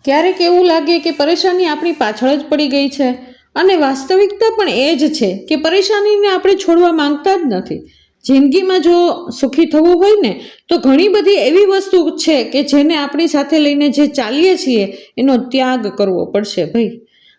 ક્યારેક એવું લાગે કે પરેશાની આપણી પાછળ જ પડી ગઈ છે, અને વાસ્તવિકતા પણ એ જ છે કે પરેશાનીને આપણે છોડવા માંગતા જ નથી. જિંદગીમાં જો સુખી થવું હોય ને તો ઘણી બધી એવી વસ્તુ છે કે જેને આપણી સાથે લઈને જે ચાલીએ છીએ એનો ત્યાગ કરવો પડશે ભાઈ.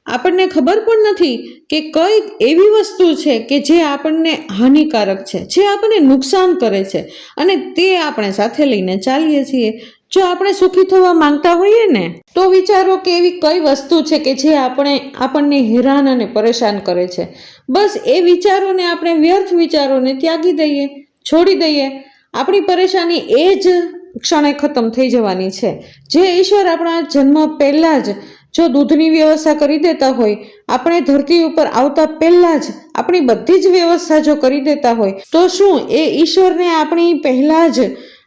આપણને ખબર પણ નથી કે કઈ એવી વસ્તુ છે કે જે આપણને હાનિકારક છે, જે આપણને નુકસાન કરે છે, અને તે આપણે સાથે લઈને ચાલીએ છીએ. જો આપણે સુખી થવા માંગતા હોઈએ ને તો વિચારો કે એવી કઈ વસ્તુ છે કે જે આપણને હેરાન અને પરેશાન કરે છે. બસ એ વિચારોને, આપણે વ્યર્થ વિચારોને ત્યાગી દઈએ, છોડી દઈએ. આપણી પરેશાની એ જ ક્ષણે ખતમ થઈ જવાની છે. જે ઈશ્વર આપણા જન્મ પહેલા જ જો દૂધની વ્યવસ્થા કરી દેતા હોય, આપણે ધરતી ઉપર આવતા પહેલા જ આપણી બધી જ વ્યવસ્થા જો કરી દેતા હોય, તો શું એ ઈશ્વરને આપણી પહેલા જ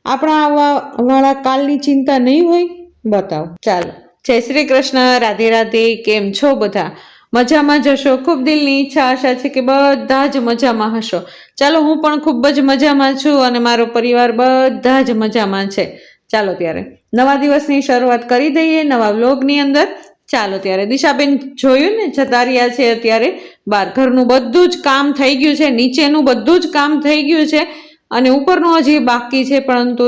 આપણા વાળા કાલની ચિંતા નહીં હોય? બતાવો. ચાલો, જય શ્રી કૃષ્ણ, રાધે રાધે. કેમ છો બધા? મજામાં જશો? ખૂબ દિલની ઈચ્છા આશા છે કે બધા જ મજામાં હશો. ચાલો, હું પણ ખૂબ જ મજામાં છું અને મારો પરિવાર બધા જ મજામાં છે. ચાલો ત્યારે નવા દિવસની શરૂઆત કરી દઈએ નવા વ્લોગની અંદર. ચાલો ત્યારે દિશાબેન જોયું ને, જતા રહ્યા છે અત્યારે બહાર. ઘરનું બધું જ કામ થઈ ગયું છે, નીચેનું બધું જ કામ થઈ ગયું છે અને ઉપરનું હજી બાકી છે, પરંતુ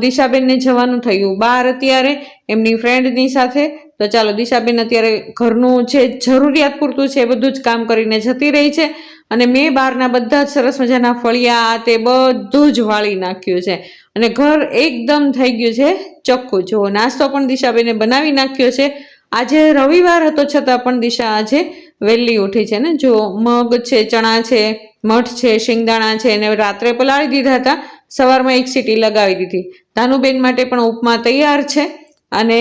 દિશાબેનને જવાનું થયું બહાર અત્યારે એમની ફ્રેન્ડની સાથે. તો ચાલો, દિશાબેન અત્યારે ઘરનું જે જરૂરિયાત પૂરતું છે એ બધું જ કામ કરીને જતી રહી છે, અને મેં બહારના બધા જ સરસ મજાના ફળિયા તે બધું જ વાળી નાખ્યું છે, અને ઘર એકદમ થઈ ગયું છે ચોખ્ખું. જો નાસ્તો પણ દિશાબેને બનાવી નાખ્યો છે. આજે રવિવાર હતો છતાં પણ દિશા આજે વહેલી ઉઠી છે ને. જો મગ છે, ચણા છે, મઠ છે, શિંગદાણા છે, એને રાત્રે પલાળી દીધા હતા, સવારમાં એક સીટી લગાવી દીધી. ધાનુબેન માટે પણ ઉપમા તૈયાર છે, અને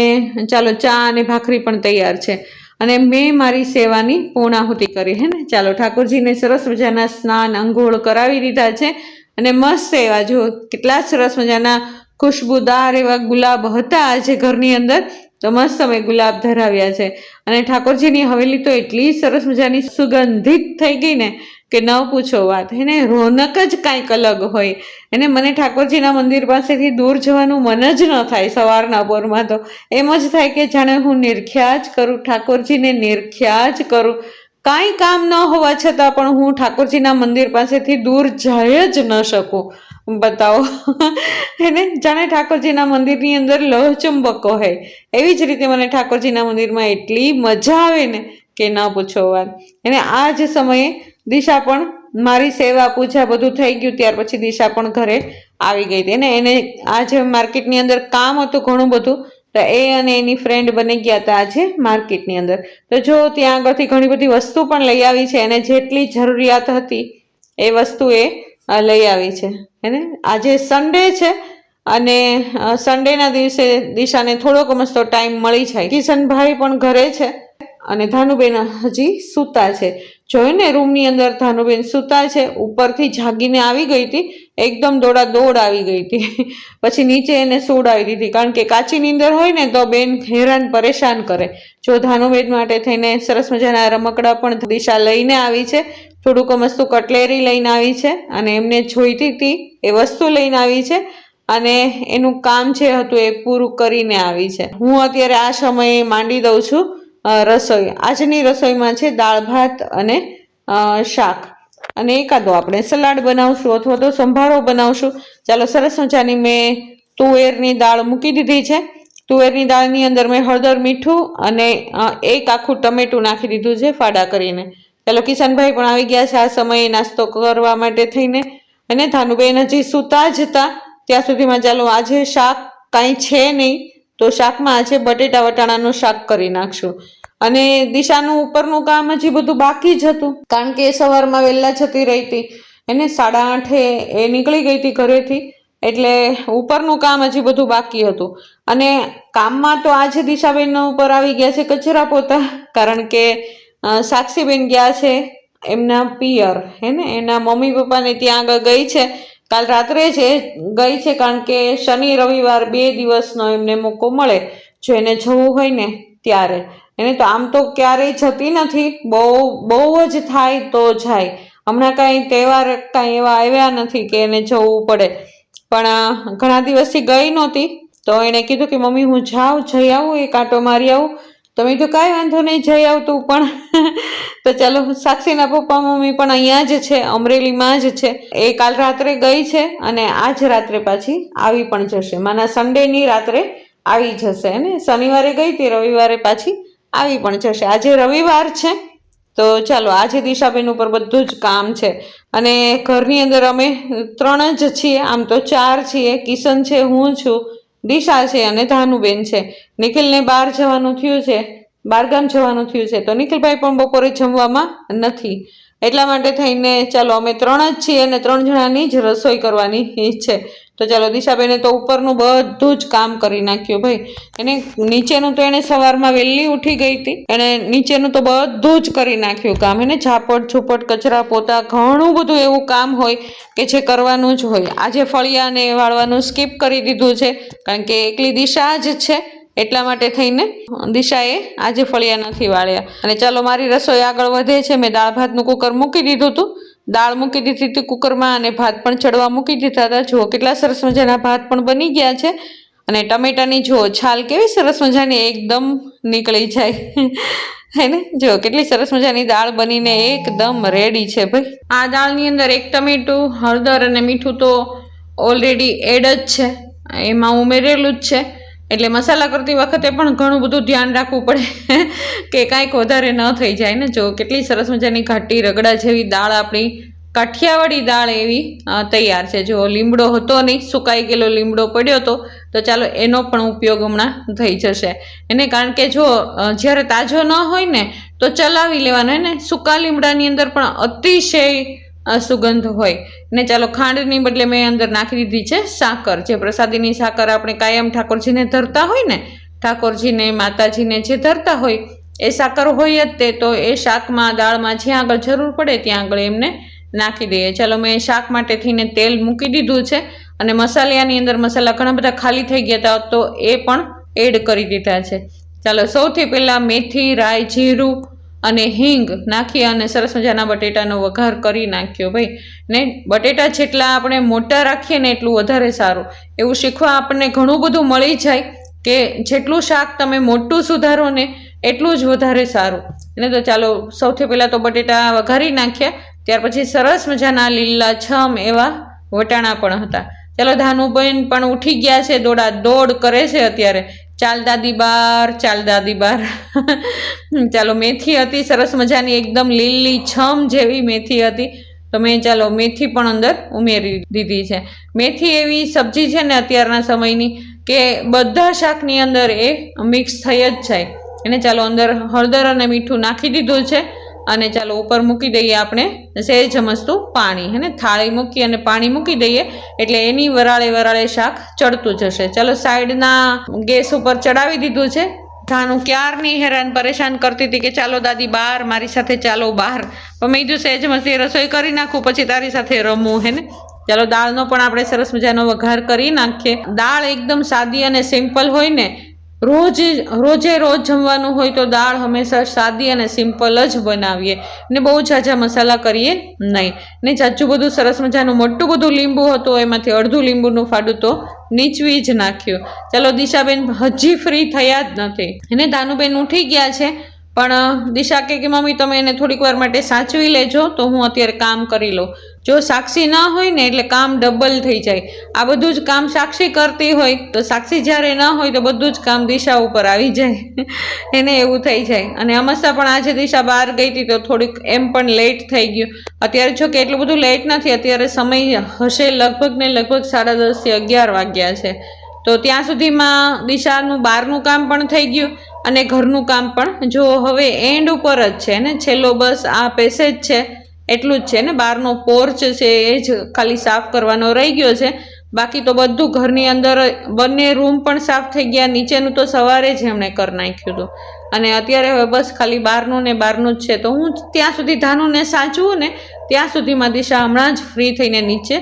ચાલો ચા અને ભાખરી પણ તૈયાર છે, અને મેં મારી સેવાની પૂર્ણાહુતિ કરી હે ને. ચાલો, ઠાકોરજીને સરસ મજાના સ્નાન અંઘોળ કરાવી દીધા છે, અને મસ્ત એવા જો કેટલા સરસ મજાના ખુશબુદાર એવા ગુલાબ હતા આજે ઘરની અંદર, તો મસ્ત અમે ગુલાબ ધરાવ્યા છે. અને ઠાકોરજીની હવેલી તો એટલી સરસ મજાની સુગંધિત થઈ ગઈ ને કે ન પૂછો વાત. એને રોનક જ કાંઈક અલગ હોય. એને મને ઠાકોરજીના મંદિર પાસેથી દૂર જવાનું મન જ ન થાય. સવારના પોરમાં તો એમ જ થાય કે જાણે હું નિરખ્યા જ કરું, ઠાકોરજીને નિરખ્યા જ કરું. કાંઈ કામ ન હોવા છતાં પણ હું ઠાકોરજીના મંદિર પાસેથી દૂર જઈ જ ન શકું. બતાવો એને જાણે ઠાકોરજીના મંદિરની અંદર લોહચુંબકો હોય એવી જ રીતે મને ઠાકોરજીના મંદિરમાં એટલી મજા આવે ને કે ન પૂછો વાત. એને આ જ સમયે દિશા પણ મારી સેવા પૂજા બધું થઈ ગયું ત્યાર પછી દિશા પણ ઘરે આવી ગઈ હતી, ને એને આજે માર્કેટની અંદર કામ હતું ઘણું બધું, તો એ અને એની ફ્રેન્ડ બની ગયા હતા આજે માર્કેટની અંદર. તો જો ત્યાં આગળથી ઘણી બધી વસ્તુ પણ લઈ આવી છે, અને જેટલી જરૂરિયાત હતી એ વસ્તુ એ લઈ આવી છે. એને આજે સન્ડે છે, અને સન્ડેના દિવસે દિશાને થોડોક મસ્તો ટાઈમ મળી જાય. કિશનભાઈ પણ ઘરે છે, અને ધાનુબેન હજી સૂતા છે. જોયું ને, રૂમની અંદર ધાનુબેન સૂતા છે. ઉપરથી જાગીને આવી ગઈ હતી, એકદમ દોડ આવી ગઈ હતી. પછી નીચે એને સુવડાવી દીધી, કારણ કે કાચી નીંદર હોય ને તો બેન હેરાન પરેશાન કરે. જો ધાનુબેન માટે થઈને સરસ મજાના રમકડા પણ દિશા લઈને આવી છે, થોડુંક મસ્તું કટલેરી લઈને આવી છે, અને એમને જોઈતી હતી એ વસ્તુ લઈને આવી છે, અને એનું કામ જે હતું એ પૂરું કરીને આવી છે. હું અત્યારે આ સમયે માંડી દઉં છું રસોઈ. આજની રસોઈમાં છે દાળ ભાત અને શાક, અને એકાદો આપણે સલાડ બનાવશું અથવા તો સંભારો બનાવશું. ચાલો, સરસ મજાની મેં તુવેરની દાળ મૂકી દીધી છે. તુવેરની દાળની અંદર મેં હળદર, મીઠું અને એક આખું ટમેટું નાખી દીધું છે ફાડા કરીને. ચાલો, કિશનભાઈ પણ આવી ગયા છે આ સમયે નાસ્તો કરવા માટે થઈને, અને ધાનુબેન હજી સૂતા જ હતા ત્યાં સુધીમાં ચાલો આજે શાક કાંઈ છે નહીં તો શાકમાં આજે બટેટા વટાણાનું શાક કરી નાખશું. અને દિશાનું ઉપરનું કામ હજી બધું બાકી જ હતું, કારણ કે સવારમાં વહેલા જતી રહી હતી, એને 8:30 એ નીકળી ગઈ હતી ઘરેથી, એટલે ઉપરનું કામ હજી બધું બાકી હતું. અને કામમાં તો આજે દિશાબેન ઉપર આવી ગયા છે કચરા પોતા, કારણ કે સાક્ષીબેન ગયા છે એમના પિયર, હે ને, એના મમ્મી પપ્પાને ત્યાં આગળ ગઈ છે. કાલ રાત્રે જ ગઈ છે, કારણ કે શનિ રવિવાર 2 દિવસનો એમને મોકો મળે જો એને જવું હોય ને ત્યારે. એને તો આમ તો ક્યારેય જતી નથી, બહુ જ થાય તો જાય. હમણાં કાંઈ તહેવાર કાંઈ એવા આવ્યા નથી કે એને જવું પડે, પણ ઘણા દિવસથી ગઈ નહોતી, તો એણે કીધું કે મમ્મી હું જાઉં જઈ આવું, એક આંટો મારી આવું. તો મેં કીધું કાંઈ વાંધો નહીં, જઈ આવતું પણ. તો ચાલો, સાક્ષીના પપ્પા મમ્મી પણ અહીંયા જ છે, અમરેલીમાં જ છે. એ કાલ રાત્રે ગઈ છે અને આજ રાત્રે પાછી આવી પણ જશે. માના સન્ડેની રાત્રે આવી જશે ને, શનિવારે ગઈ હતી, રવિવારે પાછી આવી પણ જશે. આજે રવિવાર છે તો ચાલો, આજે દિશાબેન ઉપર બધું જ કામ છે. અને ઘરની અંદર અમે 3 જ છીએ, આમ તો 4 છીએ. કિશન છે, હું છું, દિશા છે અને ધાનુબેન છે. નિખિલને બહાર જવાનું થયું છે, બહારગામ જવાનું થયું છે, તો નિખિલભાઈ પણ બપોરે જમવામાં નથી. એટલા માટે થઈને ચાલો અમે 3 જ છીએ અને 3 જણાની જ રસોઈ કરવાની છે. તો ચાલો, દિશાબેને તો ઉપરનું બધું જ કામ કરી નાખ્યું ભાઈ. એને નીચેનું તો એને સવારમાં વહેલી ઉઠી ગઈ હતી, એને નીચેનું તો બધું જ કરી નાખ્યું કામ. એને ઝાપટ ઝૂપટ, કચરા પોતા, ઘણું બધું એવું કામ હોય કે જે કરવાનું જ હોય. આજે ફળિયાને વાળવાનું સ્કીપ કરી દીધું છે, કારણ કે એકલી દિશા જ છે, એટલા માટે થઈને દિશાએ આજે ફળિયા નથી વાળ્યા. અને ચાલો, મારી રસોઈ આગળ વધે છે. મેં દાળ ભાતનું કુકર મૂકી દીધું હતું, દાળ મૂકી દીધી હતી કુકરમાં અને ભાત પણ ચડવા મૂકી દીધા હતા. જુઓ કેટલા સરસ મજાના ભાત પણ બની ગયા છે. અને ટમેટાની જુઓ છાલ કેવી સરસ મજાની એકદમ નીકળી જાય હે ને. જો કેટલી સરસ મજાની દાળ બનીને એકદમ રેડી છે ભાઈ. આ દાળની અંદર 1 ટમેટું, હળદર અને મીઠું તો ઓલરેડી એડ જ છે, એમાં ઉમેરેલું જ છે. એટલે મસાલા કરતી વખતે પણ ઘણું બધું ધ્યાન રાખવું પડે કે કાંઈક વધારે ન થઈ જાય ને. જો કેટલી સરસ મજાની ઘાટી રગડા જેવી દાળ, આપણી કાઠિયાવાડી દાળ એવી તૈયાર છે. જો લીમડો હતો નહીં, સુકાઈ ગયેલો લીમડો પડ્યો હતો, તો ચાલો એનો પણ ઉપયોગ હમણાં થઈ જશે એને. કારણ કે જો જ્યારે તાજો ન હોય ને તો ચલાવી લેવાનો હોય ને. સૂકા લીમડાની અંદર પણ અતિશય સુગંધ હોય ને. ચાલો, ખાંડની બદલે મેં અંદર નાખી દીધી છે સાકર. જે પ્રસાદીની સાકર આપણે કાયમ ઠાકોરજીને ધરતા હોય ને, ઠાકોરજીને માતાજીને જે ધરતા હોય એ સાકર હોય જ તે. તો એ શાકમાં, દાળમાં જ્યાં આગળ જરૂર પડે ત્યાં આગળ એમને નાખી દઈએ. ચાલો, મેં શાક માટે થઈને તેલ મૂકી દીધું છે. અને મસાલાની અંદર મસાલા ઘણા બધા ખાલી થઈ ગયા હતા, તો એ પણ એડ કરી દીધા છે. ચાલો, સૌથી પહેલાં મેથી, રાઈ, જીરું અને હિંગ નાખી અને સરસ મજાના બટેટાનો વઘાર કરી નાખ્યો ભાઈ. ને બટેટા જેટલા આપણે મોટા રાખીએ ને એટલું વધારે સારું. એવું શીખવા આપણને ઘણું બધું મળી જાય કે જેટલું શાક તમે મોટું સુધારો ને એટલું જ વધારે સારું. એને તો ચાલો, સૌથી પહેલાં તો બટેટા વઘારી નાખ્યા. ત્યાર પછી સરસ મજાના લીલા છમ એવા વટાણા પણ હતા. ચાલો, ધાનુબેન પણ ઉઠી ગયા છે, દોડા દોડ કરે છે અત્યારે. ચાલ દાદી બાર, ચાલ દાદી બાર. ચાલો, મેથી હતી સરસ મજાની, એકદમ લીલી છમ જેવી મેથી હતી, તો મેં ચાલો મેથી પણ અંદર ઉમેરી દીધી છે. મેથી એવી સબ્જી છે ને અત્યારના સમયની કે બધા શાકની અંદર એ મિક્સ થઈ જ જાય. એને ચાલો, અંદર હળદર અને મીઠું નાખી દીધું છે. અને ચાલો, ઉપર મૂકી દઈએ આપણે સહેજ મસ્તું પાણી, હે ને. થાળી મૂકી અને પાણી મૂકી દઈએ એટલે એની વરાળે વરાળે શાક ચડતું જશે. ચાલો, સાઈડના ગેસ ઉપર ચડાવી દીધું છે. ધાનું ક્યારની હેરાન પરેશાન કરતી હતી કે ચાલો દાદી બહાર, મારી સાથે ચાલો બહાર. પણ મેં કીધું સહેજ મસ્તી રસોઈ કરી નાખું, પછી તારી સાથે રમવું, હે ને. ચાલો, દાળનો પણ આપણે સરસ મજાનો વઘાર કરી નાખીએ. દાળ એકદમ સાદી અને સિમ્પલ હોય ને, રોજે રોજ જમવાનું હોય તો દાળ હંમેશા સાદી અને સિમ્પલ જ બનાવીએ ને, બહુ ઝાઝા મસાલા કરીએ નહીં ને. જાજુ બધું સરસ મજાનું મોટું બધું લીંબુ હતું, એમાંથી અડધું લીંબુનું ફાડું તો નીચવી જ નાખ્યું. ચાલો, દિશાબેન હજી ફ્રી થયા જ નથી એને. ધાનુબેન ઉઠી ગયા છે, પણ દિશા કે મમ્મી તમે એને થોડીક વાર માટે સાચવી લેજો, તો હું અત્યારે કામ કરી લઉં. જો સાક્ષી ન હોય ને એટલે કામ ડબલ થઈ જાય. આ બધું જ કામ સાક્ષી કરતી હોય તો સાક્ષી જ્યારે ન હોય તો બધું જ કામ દિશા ઉપર આવી જાય એને એવું થઈ જાય. અને અમસ્તા પણ આજે દિશા બહાર ગઈ હતી તો થોડીક એમ પણ લેટ થઈ ગયું. અત્યારે જો કે એટલું બધું લેટ નથી, અત્યારે સમય હશે લગભગ 10:30 થી 11 વાગ્યા છે. તો ત્યાં સુધીમાં દિશાનું બહારનું કામ પણ થઈ ગયું અને ઘરનું કામ પણ. જો હવે એન્ડ ઉપર જ છે ને, છેલ્લો બસ આ પેસેજ છે એટલું જ છે ને. બહારનો પોર્ચ છે એ જ ખાલી સાફ કરવાનો રહી ગયો છે. બાકી તો બધું ઘરની અંદર બંને રૂમ પણ સાફ થઈ ગયા. નીચેનું તો સવારે જ એમણે કરી નાખ્યું હતું. અને અત્યારે હવે બસ ખાલી બહારનું ને બહારનું જ છે. તો હું ત્યાં સુધી ધાનુને સાચવું ને ત્યાં સુધીમાં દિશા હમણાં જ ફ્રી થઈને નીચે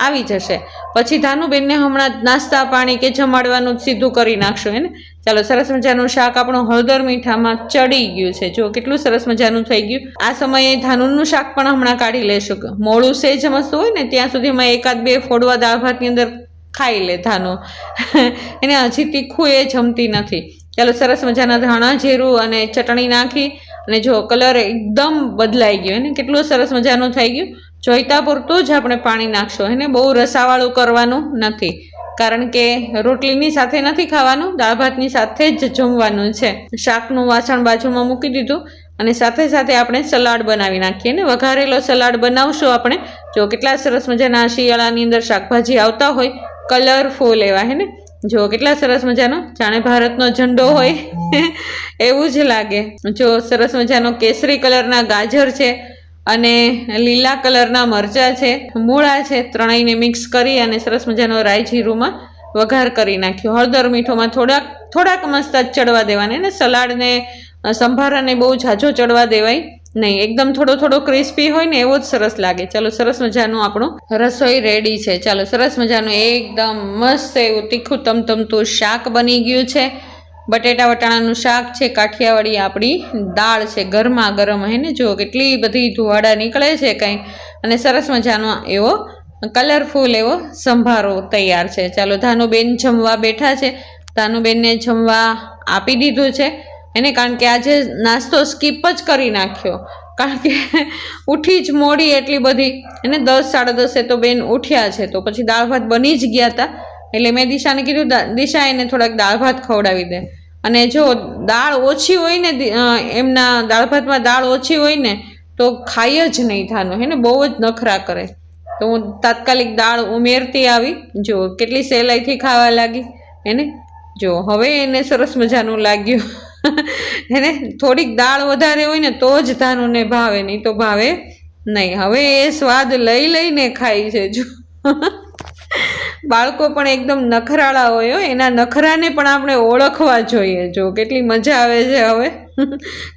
આવી જશે. પછી ધાનુબેનને હમણાં નાસ્તા પાણી કે જમાડવાનું સીધું કરી નાખશું એને. ચાલો, સરસ મજાનું શાક આપણું હળદર મીઠામાં ચડી ગયું છે. જો કેટલું સરસ મજાનું થઈ ગયું. આ સમયે ધાનુનું શાક પણ હમણાં કાઢી લેશું. મોડું સહેજ મસ્ત હોય ને ત્યાં સુધીમાં 1-2 ફોડવા દાળ ભાતની અંદર ખાઈ લે ધાનો. એને હજી તીખું એ જમતી નથી. ચાલો સરસ મજાના ધાણા જીરું અને ચટણી નાખી અને જો કલર એકદમ બદલાઈ ગયો એને કેટલું સરસ મજાનું થઈ ગયું. જોઈતા પૂરતું જ આપણે પાણી નાખશો એને બહુ રસાવાળું કરવાનું નથી, કારણ કે રોટલીની સાથે નથી ખાવાનું, દાળ ભાતની સાથે જ જમવાનું છે. શાકનું વાસણ બાજુમાં મૂકી દીધું અને સાથે સાથે આપણે સલાડ બનાવી નાખીએ ને વઘારેલો સલાડ બનાવશું આપણે. જો કેટલા સરસ મજાના શિયાળાની અંદર શાકભાજી આવતા હોય કલરફુલ એવા હે ને, જો કેટલા સરસ મજાનો જાણે ભારતનો ઝંડો હોય એવું જ લાગે. જો સરસ મજાનો કેસરી કલરના ગાજર છે અને લીલા કલરના મરચાં છે, મૂળા છે, ત્રણેયને મિક્સ કરી અને સરસ મજાનો રાઈ જીરુંમાં વઘાર કરી નાખ્યો. હળદર મીઠોમાં થોડાક મસ્ત જ ચડવા દેવાને ને સલાડને સંભારાને બહુ ઝાઝો ચડવા દેવાય નહીં, એકદમ થોડો ક્રિસ્પી હોય ને એવો જ સરસ લાગે. ચાલો સરસ મજાનું આપણું રસોઈ રેડી છે. ચાલો સરસ મજાનું એકદમ મસ્ત એવું તીખું તમતમતું શાક બની ગયું છે. બટેટા વટાણાનું શાક છે, કાઠિયાવાડી આપણી દાળ છે, ગરમા ગરમ હે ને જો કેટલી બધી ધુવાડા નીકળે છે કંઈ, અને સરસ મજાનો એવો કલરફુલ એવો સંભારો તૈયાર છે. ચાલો ધાનુબેન જમવા બેઠા છે. ધાનુબેનને જમવા આપી દીધું છે એને, કારણ કે આજે નાસ્તો સ્કીપ જ કરી નાખ્યો, કારણ કે ઉઠી જ મોડી એટલી બધી એને 10 સાડા 10 તો બેન ઉઠ્યા છે, તો પછી દાળ ભાત બની જ ગયા હતા. એટલે મેં દિશાને કીધું દિશા એને થોડાક દાળ ભાત ખવડાવી દે. અને જો દાળ ઓછી હોય ને એમના દાળ ભાતમાં દાળ ઓછી હોય ને તો ખાય જ નહીં ધાનો હે ને, બહુ જ નખરા કરે. તો હું તાત્કાલિક દાળ ઉમેરતી આવી. જો કેટલી સહેલાઈથી ખાવા લાગી એને. જો હવે એને સરસ મજાનું લાગ્યું એને થોડીક દાળ વધારે હોય ને તો જ ધાનુને ભાવે, નહીં તો ભાવે નહીં. હવે એ સ્વાદ લઈને ખાય છે. જો બાળકો પણ એકદમ નખરાળા હોય, એના નખરાને પણ આપણે ઓળખવા જોઈએ. જો કેટલી મજા આવે છે. હવે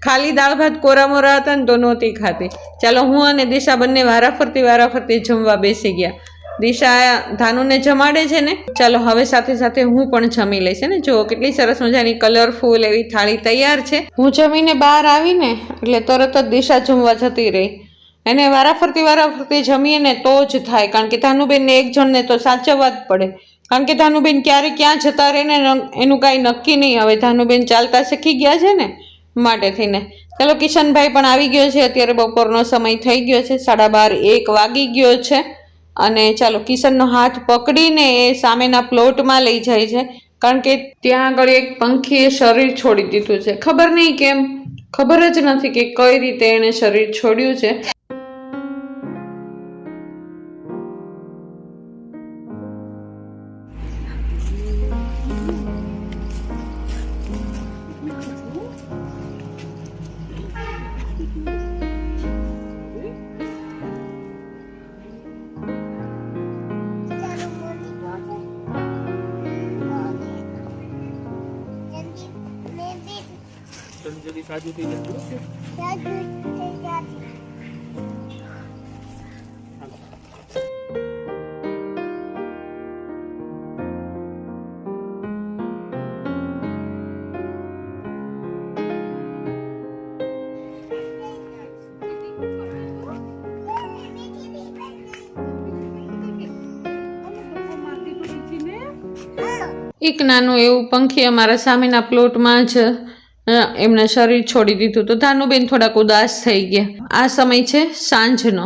ખાલી દાળ ભાત કોરા મોરા હતા ને તો નહોતી ખાતી. ચાલો હું અને દિશા બંને વારાફરતી જમવા બેસી ગયા. દિશા ધાનુને જમાડે છે ને, ચાલો હવે સાથે સાથે હું પણ જમી લઈશ ને. જો કેટલી સરસ મજાની કલરફુલ એવી થાળી તૈયાર છે. હું જમીને બહાર આવીને એટલે તરત જ દિશા જમવા જતી રહી. એને વારાફરતી જમીએ ને તો જ થાય, કારણ કે ધાનુબેનને એક જણને તો સાચવવા જ પડે, કારણ કે ધાનુબેન ક્યારે ક્યાં જતા રહે ને એનું કાંઈ નક્કી નહીં. હવે ધાનુબેન ચાલતા શીખી ગયા છે ને માટે થઈને. ચાલો કિશનભાઈ પણ આવી ગયો છે. અત્યારે બપોરનો સમય થઈ ગયો છે, 12:30 1 વાગી ગયો છે. અને ચાલો કિશનનો હાથ પકડીને એ સામેના પ્લોટમાં લઈ જાય છે, કારણ કે ત્યાં આગળ એક પંખીએ શરીર છોડી દીધું છે. ખબર નહીં કેમ, ખબર જ નથી કે કઈ રીતે એણે શરીર છોડ્યું છે. જલ્દી સાજુ થઈ જાય. એક નાનું એવું પંખી અમારા સામેના પ્લોટમાં જ એમના શરીર છોડી દીધું, તો ધાનુબેન થોડાક ઉદાસ થઈ ગયા. આ સમય છે સાંજનો.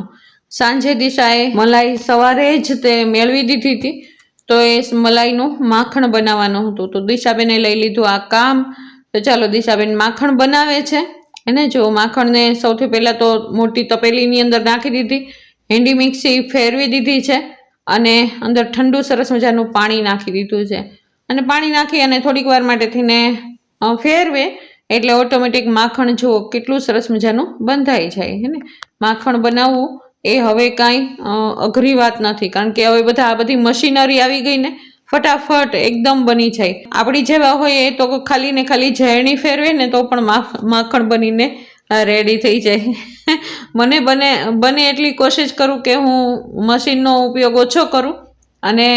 સાંજે દિશાએ મલાઈ સવારે જ તે મેળવી દીધી હતી, તો એ મલાઈનું માખણ બનાવવાનું હતું. તો દિશાબેને લઈ લીધું આ કામ. તો ચાલો દિશાબેન માખણ બનાવે છે એને. જો માખણને સૌથી પહેલાં તો મોટી તપેલીની અંદર નાખી દીધી, હેન્ડી મિક્સી ફેરવી દીધી છે અને અંદર ઠંડુ સરસ મજાનું પાણી નાખી દીધું છે. અને પાણી નાખી અને થોડીક વાર માટે થઈને ફેરવે એટલે ઓટોમેટિક માખણ જુઓ કેટલું સરસ મજાનું બંધાઈ જાય હે ને. માખણ બનાવવું એ હવે કાંઈ અઘરી વાત નથી, કારણ કે હવે આ બધી મશીનરી આવી ગઈ ને, ફટાફટ એકદમ બની જાય. આપણી જેવા હોય એ તો ખાલી ને ખાલી ઝેરણી ફેરવે ને તો પણ માખણ બનીને રેડી થઈ જાય. મને બને એટલી કોશિશ કરું કે હું મશીનનો ઉપયોગ ઓછો કરું અને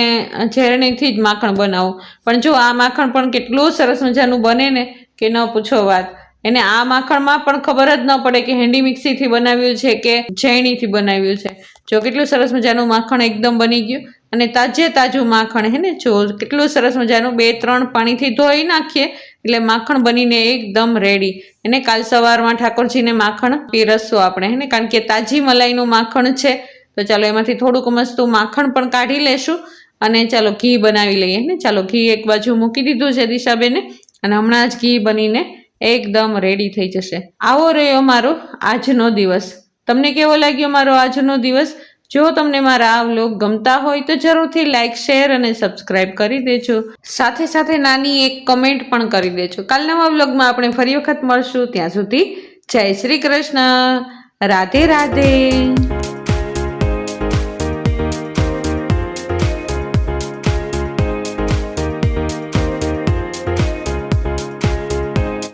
ઝેરણીથી જ માખણ બનાવું. પણ જો આ માખણ પણ કેટલું સરસ મજાનું બને ને કે ન પૂછો વાત. એને આ માખણમાં પણ ખબર જ ન પડે કે હેન્ડી મિક્સીથી બનાવ્યું છે કે ઝેરણીથી બનાવ્યું છે. જો કેટલું સરસ મજાનું માખણ એકદમ બની ગયું. અને તાજે તાજું માખણ હે ને, જો કેટલું સરસ મજાનું 2-3 પાણીથી ધોઈ નાખીએ એટલે માખણ બનીને એકદમ રેડી. એને કાલ સવારમાં ઠાકોરજીને માખણ પીરસશું આપણે હે ને, કારણ કે તાજી મલાઈનું માખણ છે. તો ચાલો એમાંથી થોડુંક મસ્તું માખણ પણ કાઢી લેશું અને ચાલો ઘી બનાવી લઈએ ને. ચાલો ઘી એક બાજુ મૂકી દીધું છે દિશાબેને, અને હમણાં જ ઘી બનીને એકદમ રેડી થઈ જશે. આવો રહ્યો મારો આજનો દિવસ. તમને કેવો લાગ્યો મારો આજનો દિવસ? જો તમને મારા આ વ્લોગ ગમતા હોય તો જરૂરથી લાઇક, શેર અને સબસ્ક્રાઇબ કરી દેજો. સાથે સાથે નાની એક કમેન્ટ પણ કરી દેજો. કાલ નવા વ્લોગમાં આપણે ફરી વખત મળશું. ત્યાં સુધી જય શ્રી કૃષ્ણ, રાધે રાધે.